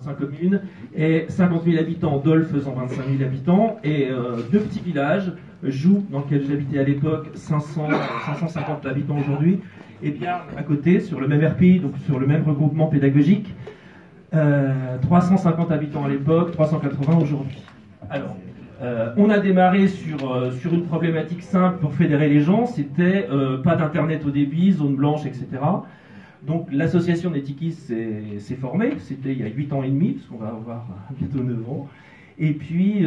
25 communes, et 50 000 habitants, Dole faisant 25 000 habitants, et deux petits villages, Joux, dans lequel j'habitais à l'époque, 550 habitants aujourd'hui, et Biarn à côté, sur le même RPI, donc sur le même regroupement pédagogique, 350 habitants à l'époque, 380 aujourd'hui. Alors, on a démarré sur une problématique simple pour fédérer les gens, c'était pas d'internet au débit, zone blanche, etc. Donc l'association des Tikis s'est formée, c'était il y a 8 ans et demi, parce qu'on va avoir bientôt 9 ans. Et puis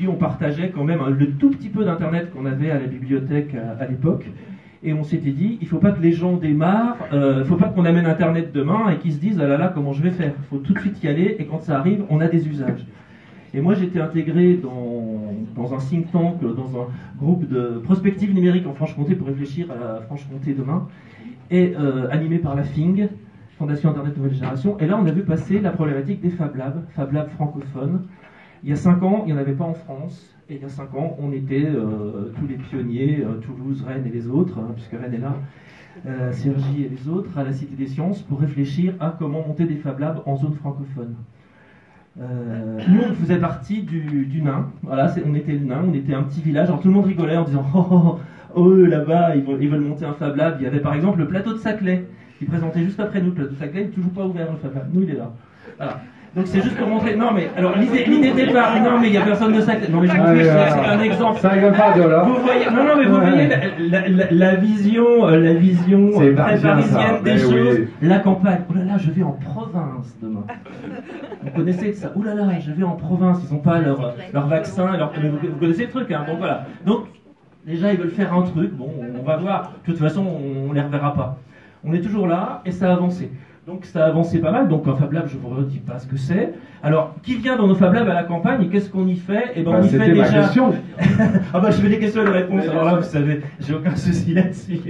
on partageait quand même le tout petit peu d'internet qu'on avait à la bibliothèque à l'époque. Et on s'était dit, il ne faut pas que les gens démarrent, il ne faut pas qu'on amène internet demain et qu'ils se disent, ah là là, comment je vais faire? Il faut tout de suite y aller, et quand ça arrive, on a des usages. Et moi, j'étais intégré dans un think tank, dans un groupe de prospective numérique en Franche-Comté pour réfléchir à la Franche-Comté demain, et animé par la FING, Fondation Internet Nouvelle Génération. Et là, on a vu passer la problématique des Fab Labs francophones. Il y a 5 ans, il n'y en avait pas en France. Et il y a 5 ans, on était tous les pionniers, Toulouse, Rennes et les autres, puisque Rennes est là, Cergy et les autres, à la Cité des Sciences, pour réfléchir à comment monter des Fab Labs en zone francophone. Nous, on faisait partie du nain. Voilà, on était le nain, on était un petit village. Alors tout le monde rigolait en disant là-bas, ils veulent monter un Fab Lab. Il y avait par exemple le plateau de Saclay, qui présentait juste après nous. Le plateau de Saclay n'est toujours pas ouvert, le Fab Lab. Nous, il est là. Voilà. Donc c'est juste pour montrer. Non mais alors l'idée de départ. Non mais il n'y a personne de Saclay. Non mais je vous fais c'est un exemple. Ça rigole pas de là. Vous voyez. Non mais vous voyez la vision très parisienne des choses. Oui. La campagne. Oh là là, je vais en province demain. Vous connaissez ça? Oh là là, je vais en province. Ils n'ont pas leur vaccin. Vous connaissez le truc, hein. Donc voilà. Donc déjà ils veulent faire un truc. Bon, on va voir. De toute façon, on les reverra pas. On est toujours là et ça a avancé. Donc ça a avancé pas mal, donc un Fab Lab, je ne vous redis pas ce que c'est. Alors, qui vient dans nos Fab Labs à la campagne et qu'est-ce qu'on y fait? Eh ben, on y fait déjà... ma question. Ah bah je fais des questions et des réponses, alors là vous savez, j'ai aucun souci là-dessus.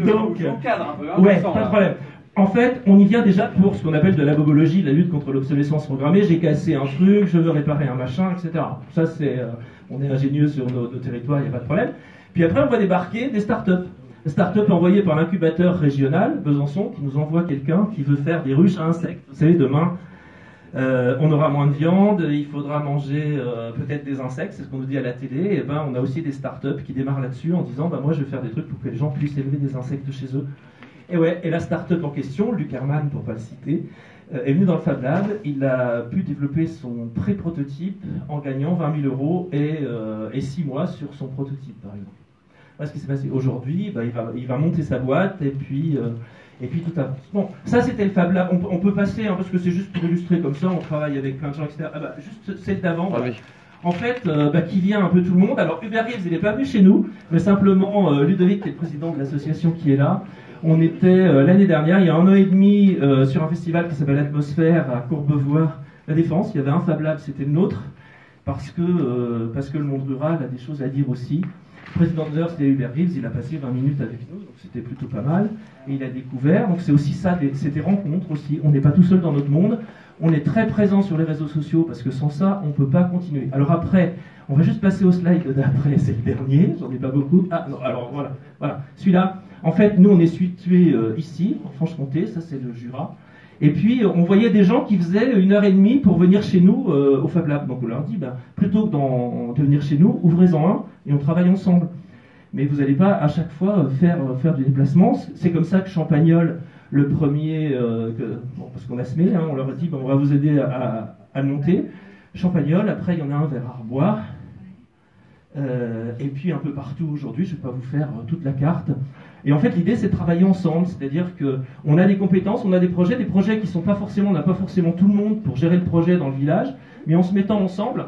Donc, je cadre un peu. Ouais, pas de problème. En fait, on y vient déjà pour ce qu'on appelle de la bobologie, la lutte contre l'obsolescence programmée. J'ai cassé un truc, je veux réparer un machin, etc. Ça c'est... on est ingénieux sur nos territoires, il n'y a pas de problème. Puis après, on va débarquer des startups. Start-up envoyée par l'incubateur régional, Besançon, qui nous envoie quelqu'un qui veut faire des ruches à insectes. Vous savez, demain, on aura moins de viande, il faudra manger peut-être des insectes, c'est ce qu'on nous dit à la télé. Et ben, on a aussi des start-up qui démarrent là-dessus en disant, moi je vais faire des trucs pour que les gens puissent élever des insectes chez eux. Et ouais, et la start-up en question, Luc Herman pour pas le citer, est venu dans le Fab Lab. Il a pu développer son pré-prototype en gagnant 20 000 € et 6 mois sur son prototype, par exemple. Voilà ce qui s'est passé. Aujourd'hui, il va monter sa boîte et puis tout avance. Bon, ça c'était le Fab Lab. On peut passer, parce que c'est juste pour illustrer comme ça, on travaille avec plein de gens, etc. Juste celle d'avant. Ah, oui. En fait, qui vient un peu tout le monde. Alors Hubert Reeves, il n'est pas venu chez nous, mais simplement Ludovic, qui est le président de l'association qui est là. On était l'année dernière, il y a 1 an et demi, sur un festival qui s'appelle Atmosphère à Courbevoie, La Défense. Il y avait un Fab Lab, c'était le nôtre, parce que le monde rural a des choses à dire aussi. Le président de l'heure, c'était Hubert Reeves, il a passé 20 minutes avec nous, donc c'était plutôt pas mal. Et il a découvert, donc c'est aussi ça, c'est des rencontres aussi. On n'est pas tout seul dans notre monde, on est très présent sur les réseaux sociaux, parce que sans ça, on ne peut pas continuer. Alors après, on va juste passer au slide d'après, c'est le dernier, j'en ai pas beaucoup. Ah non, alors voilà. Celui-là, en fait, nous on est situé ici, en Franche-Comté, ça c'est le Jura. Et puis, on voyait des gens qui faisaient 1h30 pour venir chez nous au Fab Lab. Donc, on leur dit, plutôt que de venir chez nous, ouvrez-en un et on travaille ensemble. Mais vous n'allez pas à chaque fois faire du déplacement. C'est comme ça que Champagnol, le premier, parce qu'on a semé, on leur a dit, on va vous aider à le monter. Champagnol, après, il y en a un vers Arbois. Et puis, un peu partout aujourd'hui, je ne vais pas vous faire toute la carte. Et en fait, l'idée, c'est de travailler ensemble, c'est-à-dire qu'on a des compétences, on a des projets qui sont pas forcément, on n'a pas forcément tout le monde pour gérer le projet dans le village, mais en se mettant ensemble,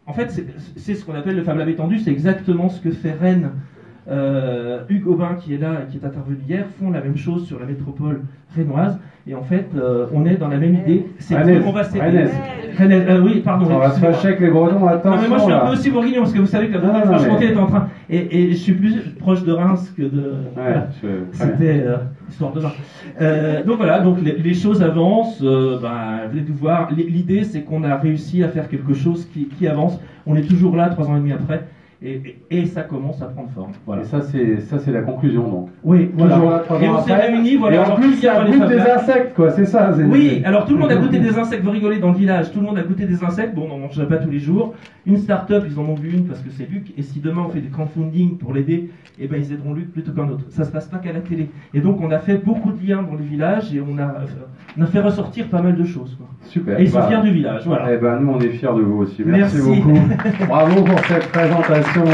en fait, c'est ce qu'on appelle le Fab Lab étendu, c'est exactement ce que fait Rennes. Hugues Aubin, qui est là et qui est intervenu hier, font la même chose sur la métropole rennoise, et en fait, on est dans la même idée. C'est qu'on va s'aider. Oui, pardon. On va se fâcher avec les Bretons, attention. Non, mais moi, je suis un peu aussi bourguignon, parce que vous savez que la Franche-Comté est en train... Et je suis plus proche de Reims que de... Ouais, c'était histoire de là. Donc voilà, donc les choses avancent. Vous allez tout voir. L'idée, c'est qu'on a réussi à faire quelque chose qui avance. On est toujours là, 3 ans et demi après. et ça commence à prendre forme. Voilà. Et ça c'est la conclusion donc. Oui, voilà. Toujours là, 3 Et ans on s'est après. réunis, voilà. Et en Alors, plus, qui vient ça dans les goûte des Fab Labs? insectes, quoi, c'est ça. Oui, alors tout le monde a goûté des insectes, vous rigolez dans le village, tout le monde a goûté des insectes, bon, on n'en mangerait pas tous les jours. Une start-up, ils en ont vu une parce que c'est Luc, et si demain on fait du crowdfunding pour l'aider, eh ben ils aideront Luc plutôt qu'un autre. Ça se passe pas qu'à la télé. Et donc on a fait beaucoup de liens dans le village et on a fait ressortir pas mal de choses, quoi. Super. Et ils sont fiers du village, voilà. Eh ben nous on est fiers de vous aussi. Merci Merci. beaucoup. Bravo pour cette présentation.